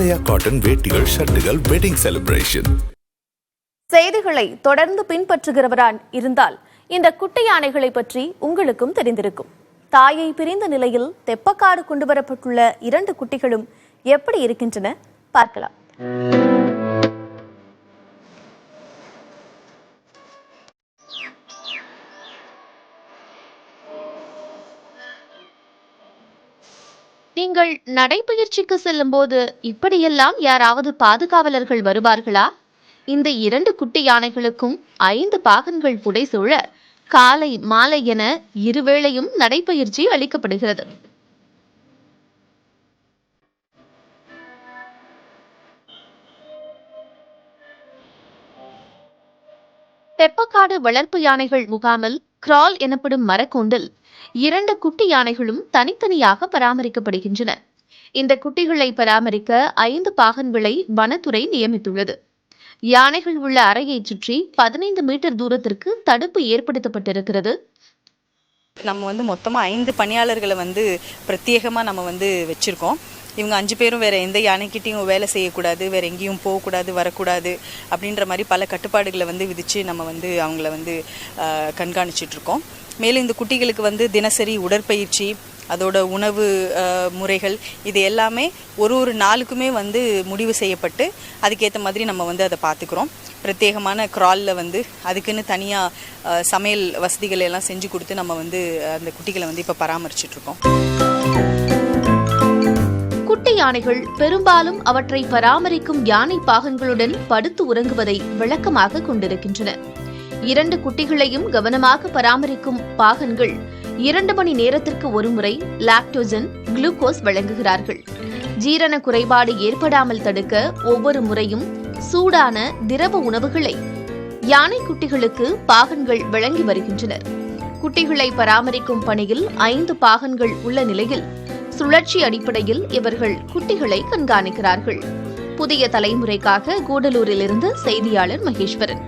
ஆலயா cotton வேட்டிகள், ஷர்ட்டுகள், wedding celebration. செய்திகளை தொடர்ந்து பின்பற்றுகிறவரான் இருந்தால் இந்த குட்டி யானைகளை பற்றி உங்களுக்கும் தெரிந்திருக்கும். தாயை பிரிந்த நிலையில் தெப்பக்காடு கொண்டுவரப்பட்டுள்ள 2 குட்டிகளும் எப்படி இருக்கின்றன பார்க்கலாம். நீங்கள் நடைபயிற்சிக்கு செல்லும் போது இப்படியெல்லாம் யாராவது பாதுகாவலர்கள் வருவார்களா? இந்த 2 குட்டி யானைகளுக்கும் 5 பாகன்கள் புடைசூழ காலை மாலை என இருவேளையும் நடைபயிற்சி அளிக்கப்படுகிறது. தெப்பக்காடு வளர்ப்பு யானைகள் முகாமில் கிரால் எனப்படும் மரக்கூண்டில் 2 குட்டி யானைகளும் தனித்தனியாக பராமரிக்கப்படுகின்றன. இந்த குட்டிகளை பராமரிக்க 5 பாகன்களை வனத்துறை நியமித்துள்ளது. யானைகள் உள்ள அறையை சுற்றி 15 மீட்டர் தூரத்திற்கு தடுப்பு ஏற்படுத்தப்பட்டிருக்கிறது. நம்ம மொத்தமாக 5 பணியாளர்களை பிரத்யேகமாக நம்ம வச்சுருக்கோம். இவங்க 5 பேரும் வேறு எந்த யானைக்கிட்டையும் வேலை செய்யக்கூடாது, வேறு எங்கேயும் போகக்கூடாது, வரக்கூடாது அப்படின்ற மாதிரி பல கட்டுப்பாடுகளை விதித்து நம்ம அவங்கள கண்காணிச்சிட்ருக்கோம். மேலும் இந்த குட்டிகளுக்கு தினசரி உடற்பயிற்சி, அதோட உணவு முறைகள், இது எல்லாமே ஒரு நாளுக்குமே முடிவு செய்யப்பட்டு அதுக்கேற்ற மாதிரி நம்ம அதை பார்த்துக்கிறோம். பிரத்யேகமான கிராலில் அதுக்குன்னு தனியாக சமையல் வசதிகளை எல்லாம் செஞ்சு கொடுத்து நம்ம அந்த குட்டிகளை இப்போ பராமரிச்சிட்ருக்கோம். குட்டி யானைகள் பெரும்பாலும் அவற்றை பராமரிக்கும் யானை பாகன்களுடன் படுத்து உறங்குவதை விளக்கமாக கொண்டிருக்கின்றன. 2 குட்டிகளையும் கவனமாக பராமரிக்கும் பாகன்கள் 2 மணி நேரத்திற்கு ஒருமுறை லாக்டோஜன், குளுக்கோஸ் வழங்குகிறார்கள். ஜீரண குறைபாடு ஏற்படாமல் தடுக்க ஒவ்வொரு முறையும் சூடான திரவ உணவுகளை யானை குட்டிகளுக்கு பாகன்கள் வழங்கி வருகின்றனர். குட்டிகளை பராமரிக்கும் பணியில் 5 பாகன்கள் உள்ள நிலையில் சுழற்சி அடிப்படையில் இவர்கள் குட்டிகளை கண்காணிக்கிறார்கள். புதிய தலைமுறைக்காக கூடலூரிலிருந்து செய்தியாளர் மகேஸ்வரன்.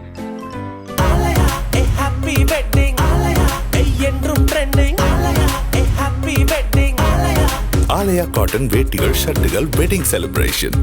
ஆலயா காட்டன் வேட்டிகள், ஷர்ட்டுகள், வெட்டிங் செலிப்ரேஷன்.